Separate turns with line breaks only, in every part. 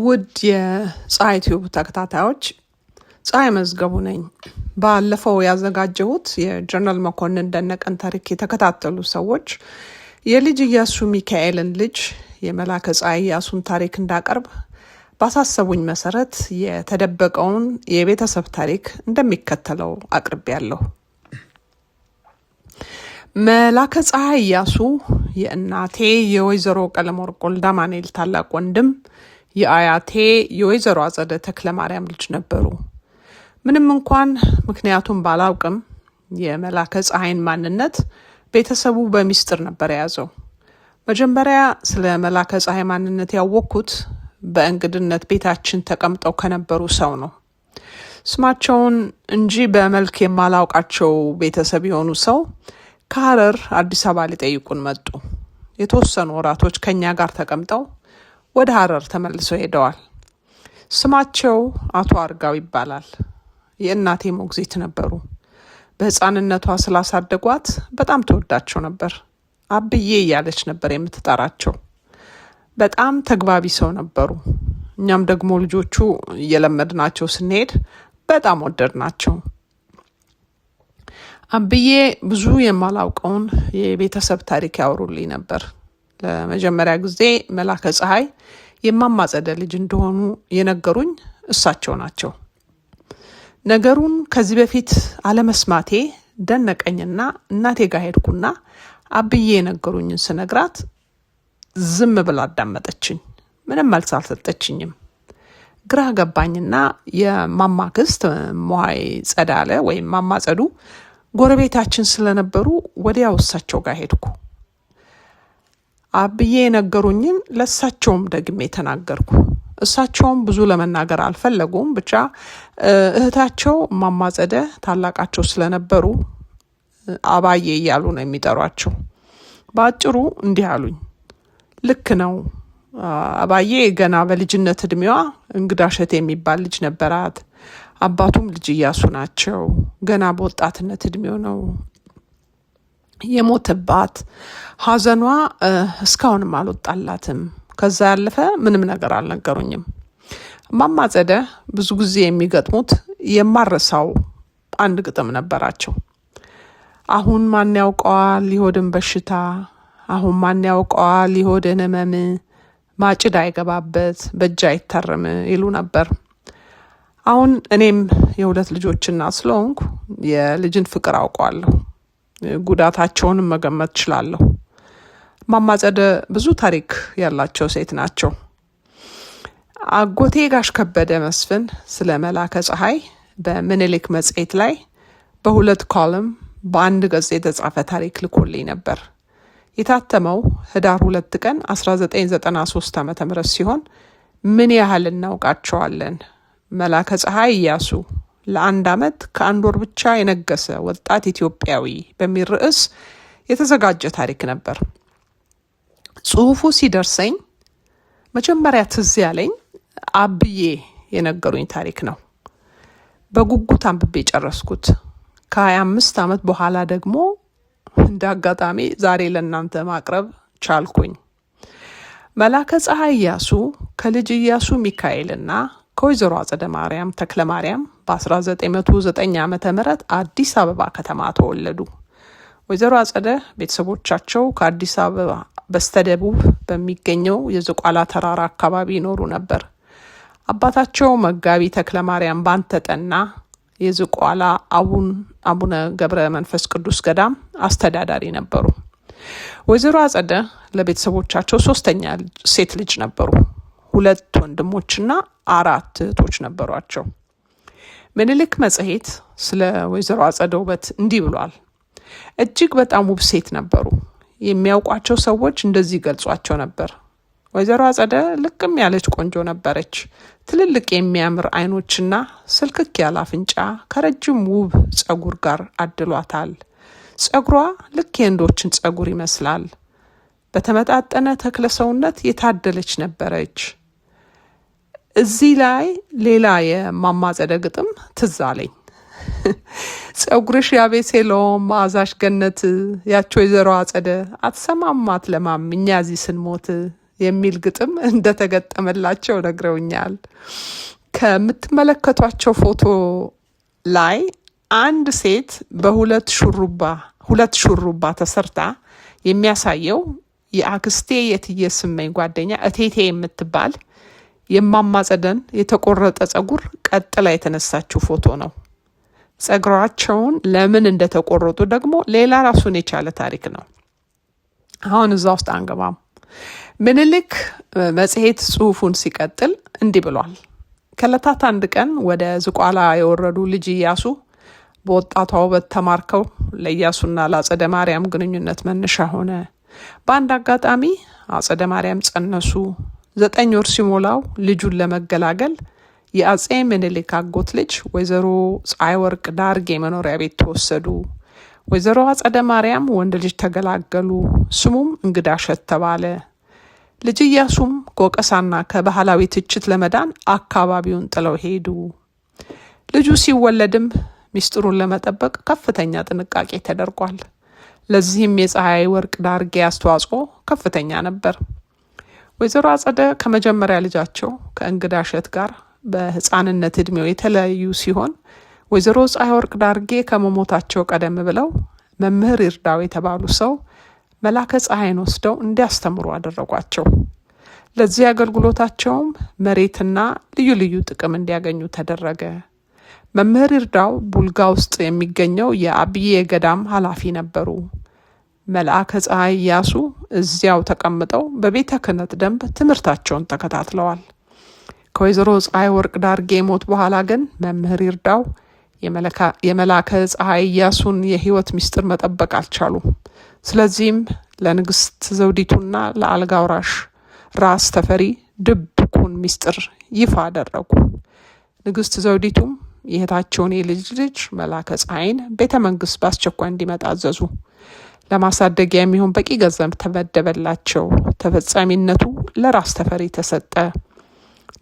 ውድ የፀሐይ ቲዩብ ተከታታዮች ፀሐይ መዝገቡ ነኝ። ባለፈው ያዘጋጀሁት የጀነራል መኮንን ደነቀን ታሪክ የተከታተሉ ሰዎች የልጅ ኢያሱ ሚካኤልን ልጅ የመላከ ፀሐይ ኢያሱን ታሪክ እንዳቀርብ ባሳሰቡኝ መሰረት የተደበቀውን የቤተሰብ ታሪክ እንደሚከተለው አቅርቤያለሁ። መላከ ፀሐይ ኢያሱ የእናቴ የወይዘሮ ቀለመወርቅ ወልደ አማኑኤል ታላቅ ወንድም የአያቴ የወይዘሮ አጸደ ተክለ ማርያም ልጅ ነበሩ። ምንም እንኳን ምክንያቱም ባላውቅም የመላከ ፀሐይን ማንነት ቤተሰቡ በሚስጥር ነበር የያዘው። መጀመሪያ ስለ መላከ ፀሐይ ማንነት ያወቅኩት በእንግድነት ቤታችን ተቀምጠው ከነበሩ ሰው ነው። ስማቸውን እንጂ በመልክ የማላውቃቸው ቤተሰብ የሆኑ ሰው ከሐረር አዲስ አበባ ሊጠይቁን መጡ። የተወሰኑ ወራቶች ከኛ ጋር ተቀምጠው ወደ ሐረር ተመልሰው ሄደዋል። ስማቸው አቶ አርጋው ይባላል። የእናቴ ሞግዚት ነበሩ። በሕፃንነቷ ስላሳደጓት በጣም ተወዳቸው ነበር። አብዬ እያለች ነበር የምትጠራቸው። በጣም ተግባቢ ሰው ነበሩ። እኛም ደግሞ ልጆቹ እየለመድናቸው ስንሄድ በጣም ወደድናቸው። አብዬ ብዙ የማላውቀውን የቤተሰብ ታሪክ ያወሩልኝ ነበር። ለመጀመሪያ ጊዜ መላከ ፀሐይ የማማ አጸደ ልጅ እንደሆኑ የነገሩኝ እሳቸው ናቸው። ነገሩን ከዚህ በፊት አለመስማቴ ደነቀኝና እናቴ ጋር ሄድኩና አብዬ የነገሩኝን ስነግራት ዝም ብላ አዳመጠችኝ። ምንም መልስ አልሰጠችኝም። ግራ ገባኝና የማማ ክስት ሞይ ጸዳለ ወይም ማማ ጸዱ ጎረቤታችን ስለነበሩ ወዲያው እሳቸው ጋር ሄድኩ። አብዬ የነገሩኝን ለእሳቸውም ደግሜ ተናገርኩ። እሳቸውም ብዙ ለመናገር አልፈለጉም። ብቻ እህታቸው ማማ አጸደ ታላቃቸው ስለነበሩ አባዬ እያሉ ነው የሚጠሯቸው። በአጭሩ እንዲህ አሉኝ። ልክ ነው፣ አባዬ ገና በልጅነት እድሜዋ እንግዳ እሸት የሚባል ልጅ ነበራት። አባቱም ልጅ ኢያሱ ናቸው። ገና በወጣትነት እድሜው ነው የሞተባት። ሐዘኗ እስካሁንም አልወጣላትም። ከዛ ያለፈ ምንም ነገር አልነገሩኝም። ማማ አጸደ ብዙ ጊዜ የሚገጥሙት የማረሳው አንድ ግጥም ነበራቸው። አሁን ማን ያውቀዋል የሆድን በሽታ፣ አሁን ማን ያውቀዋል የሆድን ህመም፣ ማጭድ አይገባበት በእጅ አይታረም ይሉ ነበር። አሁን እኔም የሁለት ልጆች እናት ስለሆንኩ የልጅን ፍቅር አውቀዋለሁ። ጉዳታቸውንም መገመት እችላለሁ። ማማ አጸደ ብዙ ታሪክ ያላቸው ሴት ናቸው። አጎቴ ጋሽ ከበደ መስፍን ስለ መላከ ፀሐይ በምኒልክ መጽሔት ላይ በሁለት ኮለም በአንድ ገጽ የተጻፈ ታሪክ ልኮልኝ ነበር። የታተመው ህዳር 2 ቀን 1993 ዓ.ም ሲሆን ምን ያህል እናውቃቸዋለን? መላከ ፀሐይ ኢያሱ ለአንድ ዓመት ከአንድ ወር ብቻ የነገሰ ወጣት ኢትዮጵያዊ በሚል ርዕስ የተዘጋጀ ታሪክ ነበር። ጽሑፉ ሲደርሰኝ መጀመሪያ ትዝ ያለኝ አብዬ የነገሩኝ ታሪክ ነው። በጉጉት አንብቤ ጨረስኩት። ከ25 ዓመት በኋላ ደግሞ እንደ አጋጣሚ ዛሬ ለእናንተ ማቅረብ ቻልኩኝ። መላከ ፀሐይ ኢያሱ ከልጅ ኢያሱ ሚካኤልና ከወይዘሮ አጸደ ማርያም ተክለ ማርያም በ1909 ዓ.ም አዲስ አበባ ከተማ ተወለዱ። ወይዘሮ አጸደ ቤተሰቦቻቸው ከአዲስ አበባ በስተደቡብ በሚገኘው የዝቋላ ተራራ አካባቢ ይኖሩ ነበር። አባታቸው መጋቢ ተክለ ማርያም ባንተጠና የዝቋላ አቡነ ገብረ መንፈስ ቅዱስ ገዳም አስተዳዳሪ ነበሩ። ወይዘሮ አጸደ ለቤተሰቦቻቸው 3ኛ ሴት ልጅ ነበሩ። 2 ወንድሞችና 4 እህቶች ነበሯቸው። ምኒልክ መጽሔት ስለ ወይዘሮ አጸደ ውበት እንዲህ ብሏል። እጅግ በጣም ውብ ሴት ነበሩ። የሚያውቋቸው ሰዎች እንደዚህ ገልጿቸው ነበር። ወይዘሮ አጸደ ልቅም ያለች ቆንጆ ነበረች። ትልልቅ የሚያምር አይኖችና ስልክክ ያለ አፍንጫ ከረጅም ውብ ጸጉር ጋር አድሏታል። ጸጉሯ ልክ የወንዶችን ጸጉር ይመስላል። በተመጣጠነ ተክለ ሰውነት የታደለች ነበረች። እዚህ ላይ ሌላ የማማ አጸደ ግጥም ትዝ አለኝ። ጸጉርሽ ያቤሴሎም ማዛሽ ገነት ያቸው ወይዘሮ አጸደ አትሰማም አትለማም እኛ እዚህ ስንሞት የሚል ግጥም እንደተገጠመላቸው ነግረውኛል። ከምትመለከቷቸው ፎቶ ላይ አንድ ሴት ሁለት ሹሩባ ተሰርታ የሚያሳየው የአክስቴ የትዬ ስመኝ ጓደኛ እቴቴ የምትባል የማማጸደን የተቆረጠ ጸጉር ቀጥላ የተነሳችው ፎቶ ነው። ጸጉራቸውን ለምን እንደተቆረጡ ደግሞ ሌላ ራሱን የቻለ ታሪክ ነው። አሁን እዛ ውስጥ አንገባም። ምኒልክ መጽሔት ጽሑፉን ሲቀጥል እንዲህ ብሏል። ከዕለታት አንድ ቀን ወደ ዝቋላ የወረዱ ልጅ ኢያሱ በወጣቷ ውበት ተማርከው ለኢያሱና ለአጸደ ማርያም ግንኙነት መነሻ ሆነ። በአንድ አጋጣሚ አጸደ ማርያም ጸነሱ። 9 ወር ሲሞላው ልጁን ለመገላገል የአጼ ምኒልክ አጎት ልጅ ወይዘሮ ፀሐይ ወርቅ ዳርጌ መኖሪያ ቤት ተወሰዱ። ወይዘሮ አጸደ ማርያም ወንድ ልጅ ተገላገሉ። ስሙም እንግዳሸት ተባለ። ልጅ ኢያሱም ከወቀሳና ከባህላዊ ትችት ለመዳን አካባቢውን ጥለው ሄዱ። ልጁ ሲወለድም ሚስጥሩን ለመጠበቅ ከፍተኛ ጥንቃቄ ተደርጓል። ለዚህም የፀሐይ ወርቅ ዳርጌ አስተዋጽኦ ከፍተኛ ነበር። ወይዘሮ አጸደ ከመጀመሪያ ልጃቸው ከእንግዳሸት ጋር በህፃንነት እድሜው የተለያዩ ሲሆን ወይዘሮ ፀሐይ ወርቅ ዳርጌ ከመሞታቸው ቀደም ብለው መምህር ይርዳው የተባሉ ሰው መላከ ፀሐይን ወስደው እንዲያስተምሩ አደረጓቸው። ለዚህ አገልግሎታቸውም መሬትና ልዩ ልዩ ጥቅም እንዲያገኙ ተደረገ። መምህር ይርዳው ቡልጋ ውስጥ የሚገኘው የአብዬ ገዳም ኃላፊ ነበሩ። መልአከ ፀሐይ ኢያሱ እዚያው ተቀምጠው በቤተ ክህነት ደንብ ትምህርታቸውን ተከታትለዋል። ከወይዘሮ ፀሐይ ወርቅ ዳርጌ ሞት በኋላ ግን መምህር ይርዳው የመላከ ፀሐይ ኢያሱን የህይወት ምስጢር መጠበቅ አልቻሉም። ስለዚህም ለንግስት ዘውዲቱና ለአልጋ ወራሽ ራስ ተፈሪ ድብቁን ምስጢር ይፋ አደረጉ። ንግስት ዘውዲቱም የእህታቸውን የልጅ ልጅ መላከ ፀሐይን ቤተ መንግስት በአስቸኳይ እንዲመጣ አዘዙ። ለማሳደጊያ የሚሆን በቂ ገንዘብ ተመደበላቸው። ተፈጻሚነቱ ለራስ ተፈሪ ተሰጠ።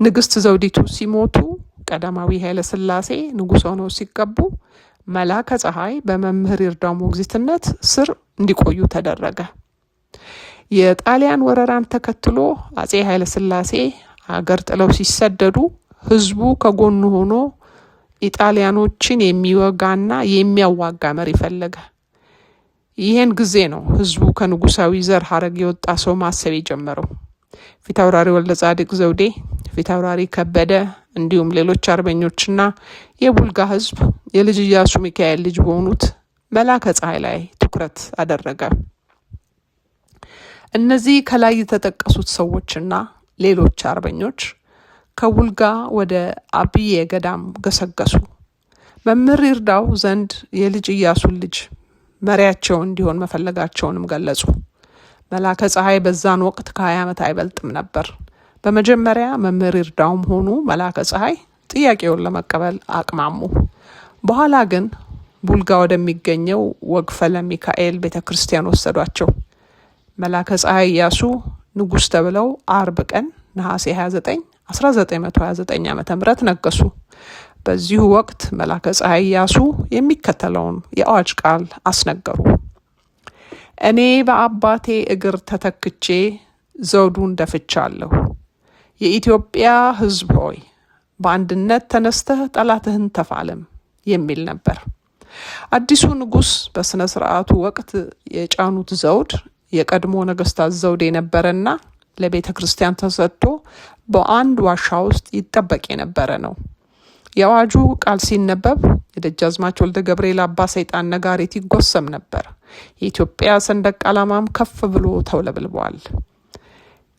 ንግስት ዘውዲቱ ሲሞቱ ቀዳማዊ ኃይለ ሥላሴ ንጉሥ ሆነው ሲቀቡ መላከ ፀሐይ በመምህር ይርዳው ሞግዚትነት ስር እንዲቆዩ ተደረገ። የጣሊያን ወረራን ተከትሎ አጼ ኃይለ ሥላሴ አገር ጥለው ሲሰደዱ ህዝቡ ከጎኑ ሆኖ ኢጣሊያኖችን የሚወጋና የሚያዋጋ መሪ ፈለገ። ይህን ጊዜ ነው ህዝቡ ከንጉሳዊ ዘር ሀረግ የወጣ ሰው ማሰብ የጀመረው። ፊታውራሪ ወልደ ጻድቅ ዘውዴ፣ ፊታውራሪ ከበደ እንዲሁም ሌሎች አርበኞችና የቡልጋ ህዝብ የልጅ ኢያሱ ሚካኤል ልጅ በሆኑት መላከ ፀሐይ ላይ ትኩረት አደረገ። እነዚህ ከላይ የተጠቀሱት ሰዎችና ሌሎች አርበኞች ከቡልጋ ወደ አብዬ ገዳም ገሰገሱ። መምህር ይርዳው ዘንድ የልጅ ኢያሱን ልጅ መሪያቸው እንዲሆን መፈለጋቸውንም ገለጹ። መላከ ፀሐይ በዛን ወቅት ከ20 ዓመት አይበልጥም ነበር። በመጀመሪያ መምህር ይርዳውም ሆኑ መላከ ፀሐይ ጥያቄውን ለመቀበል አቅማሙ። በኋላ ግን ቡልጋ ወደሚገኘው ወግፈለ ሚካኤል ቤተ ክርስቲያን ወሰዷቸው። መላከ ፀሐይ ኢያሱ ንጉሥ ተብለው አርብ ቀን ነሐሴ 29 1929 ዓ.ም ነገሱ። በዚሁ ወቅት መላከ ፀሐይ ኢያሱ የሚከተለውን የአዋጅ ቃል አስነገሩ። እኔ በአባቴ እግር ተተክቼ ዘውዱን ደፍቻለሁ። የኢትዮጵያ ሕዝብ ሆይ በአንድነት ተነስተህ ጠላትህን ተፋለም የሚል ነበር። አዲሱ ንጉሥ በስነ ስርዓቱ ወቅት የጫኑት ዘውድ የቀድሞ ነገስታት ዘውድ የነበረና ለቤተ ክርስቲያን ተሰጥቶ በአንድ ዋሻ ውስጥ ይጠበቅ የነበረ ነው። የአዋጁ ቃል ሲነበብ የደጃዝማች ወልደ ገብርኤል አባ ሰይጣን ነጋሪት ይጎሰም ነበር። የኢትዮጵያ ሰንደቅ ዓላማም ከፍ ብሎ ተውለብልቧል።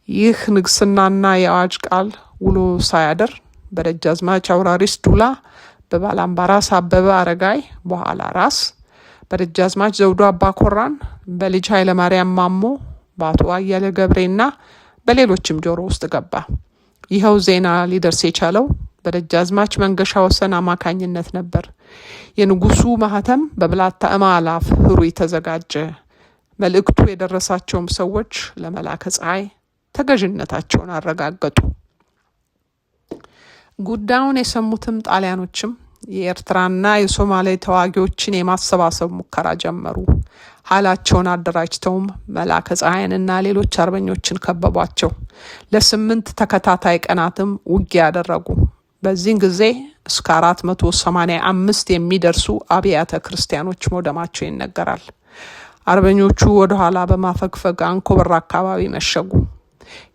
ይህ ንግስናና የአዋጅ ቃል ውሎ ሳያደር በደጃዝማች አውራሪስ ዱላ፣ በባላምባራስ አበበ አረጋይ በኋላ ራስ፣ በደጃዝማች ዘውዱ አባ ኮራን፣ በልጅ ኃይለ ማርያም ማሞ፣ በአቶ አያለ ገብሬና በሌሎችም ጆሮ ውስጥ ገባ። ይኸው ዜና ሊደርስ የቻለው በደጃዝማች መንገሻ ወሰን አማካኝነት ነበር። የንጉሱ ማህተም በብላታ እማላፍ ህሩይ ተዘጋጀ። መልእክቱ የደረሳቸውም ሰዎች ለመላከ ፀሐይ ተገዥነታቸውን አረጋገጡ። ጉዳዩን የሰሙትም ጣሊያኖችም የኤርትራና የሶማሌ ተዋጊዎችን የማሰባሰብ ሙከራ ጀመሩ። ኃይላቸውን አደራጅተውም መላከ ፀሐይንና ሌሎች አርበኞችን ከበቧቸው። ለ8 ተከታታይ ቀናትም ውጊያ ያደረጉ። በዚህን ጊዜ እስከ 485 የሚደርሱ አብያተ ክርስቲያኖች መውደማቸው ይነገራል። አርበኞቹ ወደ ኋላ በማፈግፈግ አንኮበር አካባቢ መሸጉ።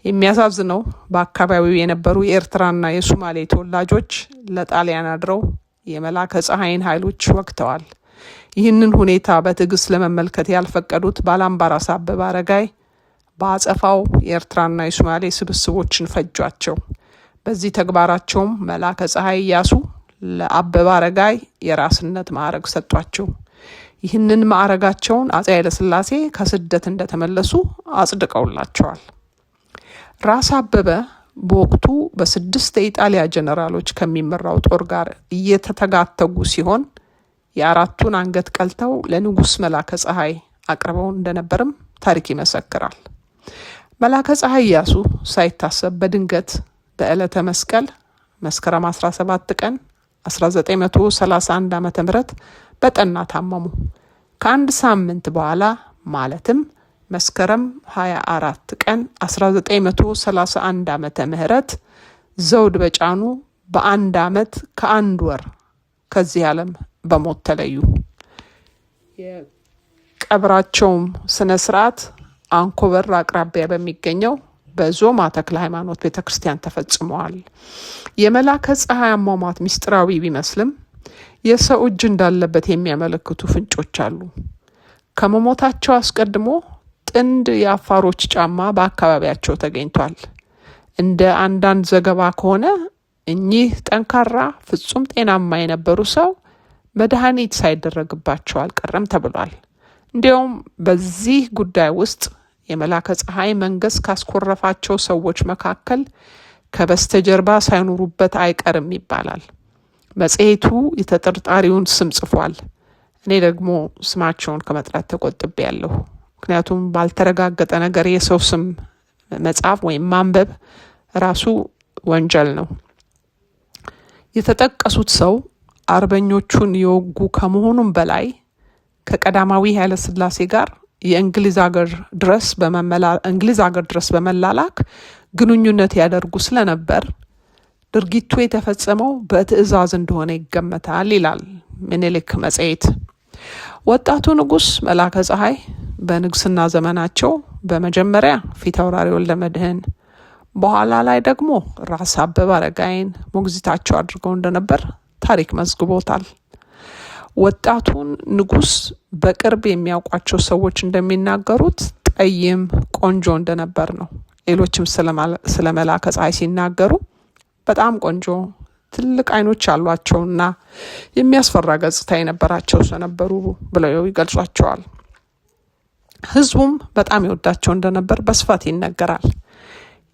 የሚያሳዝነው በአካባቢው የነበሩ የኤርትራና የሶማሌ ተወላጆች ለጣሊያን አድረው የመላከ ፀሐይን ኃይሎች ወግተዋል። ይህንን ሁኔታ በትዕግስት ለመመልከት ያልፈቀዱት ባላምባራስ አበበ አረጋይ በአጸፋው የኤርትራና የሶማሌ ስብስቦችን ፈጇቸው። በዚህ ተግባራቸውም መላከ ፀሐይ ኢያሱ ለአበበ አረጋይ የራስነት ማዕረግ ሰጧቸው። ይህንን ማዕረጋቸውን አፄ ኃይለሥላሴ ከስደት እንደተመለሱ አጽድቀውላቸዋል። ራስ አበበ በወቅቱ በ6 የኢጣሊያ ጀነራሎች ከሚመራው ጦር ጋር እየተተጋተጉ ሲሆን የ4ቱን አንገት ቀልተው ለንጉስ መላከ ፀሐይ አቅርበው እንደነበርም ታሪክ ይመሰክራል። መላከ ፀሐይ ኢያሱ ሳይታሰብ በድንገት በዕለተ መስቀል መስከረም 17 ቀን 1931 ዓ.ም በጠና ታመሙ። ከአንድ ሳምንት በኋላ ማለትም መስከረም 24 ቀን 1931 ዓመተ ምህረት ዘውድ በጫኑ በ1 ዓመት ከ1 ወር ከዚህ ዓለም በሞት ተለዩ። የቀብራቸውም ስነ ስርዓት አንኮበር አቅራቢያ በሚገኘው በዞማ ተክለ ሃይማኖት ቤተክርስቲያን ተፈጽመዋል። የመላከ ፀሐይ አሟሟት ሚስጥራዊ ቢመስልም የሰው እጅ እንዳለበት የሚያመለክቱ ፍንጮች አሉ። ከመሞታቸው አስቀድሞ ጥንድ የአፋሮች ጫማ በአካባቢያቸው ተገኝቷል። እንደ አንዳንድ ዘገባ ከሆነ እኚህ ጠንካራ ፍጹም ጤናማ የነበሩ ሰው መድኃኒት ሳይደረግባቸው አልቀረም ተብሏል። እንዲያውም በዚህ ጉዳይ ውስጥ የመላከ ፀሐይ መንገስ ካስኮረፋቸው ሰዎች መካከል ከበስተጀርባ ሳይኖሩበት አይቀርም ይባላል። መጽሔቱ የተጠርጣሪውን ስም ጽፏል። እኔ ደግሞ ስማቸውን ከመጥራት ተቆጥቤያለሁ። ምክንያቱም ባልተረጋገጠ ነገር የሰው ስም መጻፍ ወይም ማንበብ ራሱ ወንጀል ነው። የተጠቀሱት ሰው አርበኞቹን የወጉ ከመሆኑም በላይ ከቀዳማዊ ኃይለ ሥላሴ ጋር የእንግሊዝ ሀገር ድረስ በመላላክ ግንኙነት ያደርጉ ስለነበር ድርጊቱ የተፈጸመው በትዕዛዝ እንደሆነ ይገመታል ይላል ምኒልክ መጽሔት። ወጣቱ ንጉስ መላከ ፀሐይ በንግስና ዘመናቸው በመጀመሪያ ፊታውራሪ ወልደ መድኅን በኋላ ላይ ደግሞ ራስ አበበ አረጋይን ሞግዚታቸው አድርገው እንደነበር ታሪክ መዝግቦታል። ወጣቱን ንጉስ በቅርብ የሚያውቋቸው ሰዎች እንደሚናገሩት ጠይም ቆንጆ እንደነበር ነው። ሌሎችም ስለ መላከ ፀሐይ ሲናገሩ በጣም ቆንጆ ትልቅ አይኖች ያሏቸውና የሚያስፈራ ገጽታ የነበራቸው ሰው ነበሩ ብለው ይገልጿቸዋል። ህዝቡም በጣም ይወዳቸው እንደነበር በስፋት ይነገራል።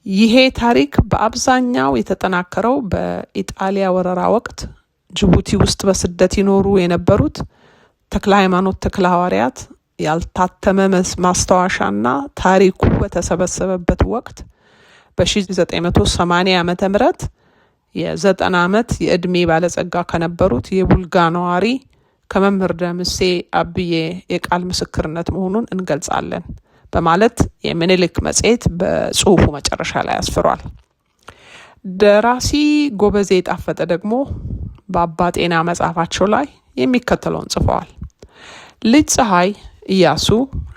ይሄ ታሪክ በአብዛኛው የተጠናከረው በኢጣሊያ ወረራ ወቅት ጅቡቲ ውስጥ በስደት ይኖሩ የነበሩት ተክለ ሃይማኖት ተክለ ሐዋርያት ያልታተመ ማስታወሻና ታሪኩ በተሰበሰበበት ወቅት በ1980 ዓመተ ምህረት የ90 ዓመት የዕድሜ ባለጸጋ ከነበሩት የቡልጋ ነዋሪ ከመምህር ደምሴ አብዬ የቃል ምስክርነት መሆኑን እንገልጻለን በማለት የምኒልክ መጽሔት በጽሁፉ መጨረሻ ላይ አስፍሯል። ደራሲ ጎበዜ ጣፈጠ ደግሞ በአባ ጤና መጽሐፋቸው ላይ የሚከተለውን ጽፈዋል። ልጅ ፀሐይ ኢያሱ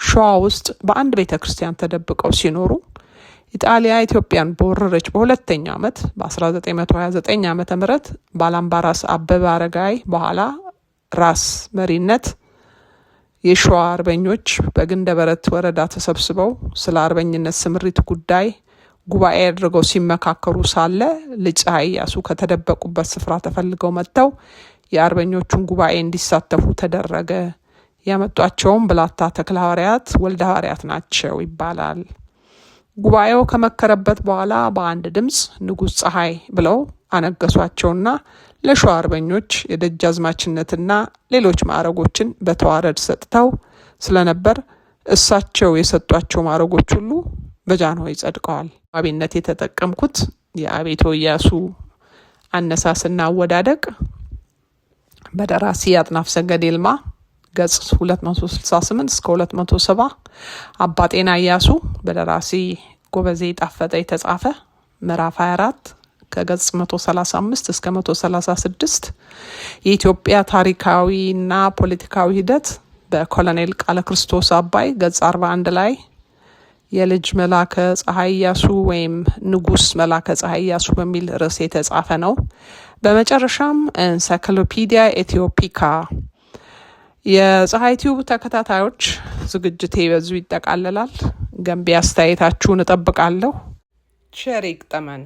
ሸዋ ውስጥ በአንድ ቤተ ክርስቲያን ተደብቀው ሲኖሩ ኢጣሊያ ኢትዮጵያን በወረረች በሁለተኛው ዓመት በ1929 ዓመተ ምህረት ባላምባራስ አበበ አረጋይ በኋላ ራስ መሪነት የሸዋ አርበኞች በግንደበረት ወረዳ ተሰብስበው ስለ አርበኝነት ስምሪት ጉዳይ ጉባኤ አድርገው ሲመካከሩ ሳለ ልጅ ፀሐይ ኢያሱ ከተደበቁበት ስፍራ ተፈልገው መጥተው የአርበኞቹን ጉባኤ እንዲሳተፉ ተደረገ። ያመጧቸውም ብላታ ተክለ ሐዋርያት ወልደ ሐዋርያት ናቸው ይባላል። ጉባኤው ከመከረበት በኋላ በአንድ ድምፅ ንጉስ ፀሐይ ብለው አነገሷቸውና ለሸዋ አርበኞች የደጃዝማችነትና ሌሎች ማዕረጎችን በተዋረድ ሰጥተው ስለነበር እሳቸው የሰጧቸው ማዕረጎች ሁሉ በጃንሆይ ጸድቀዋል። አብነት የተጠቀምኩት የአቤቶ ኢያሱ አነሳስና አወዳደቅ በደራሲ አጥናፍ ሰገድ ይልማ ገጽ 268 እስከ 270። አባጤና ኢያሱ በደራሲ ጎበዜ ጣፈጠ የተጻፈ ምዕራፍ 24 ከገጽ 135 እስከ 136። የኢትዮጵያ ታሪካዊና ፖለቲካዊ ሂደት በኮሎኔል ቃለ ክርስቶስ አባይ ገጽ 41 ላይ የልጅ መላከ ፀሐይ ኢያሱ ወይም ንጉስ መላከ ፀሐይ ኢያሱ በሚል ርዕስ የተጻፈ ነው። በመጨረሻም ኤንሳይክሎፒዲያ ኢትዮፒካ። የፀሐይ ቲዩብ ተከታታዮች ዝግጅቴ በዙ ይጠቃልላል። ገንቢ አስተያየታችሁን እጠብቃለሁ። ቸር ይግጠመን።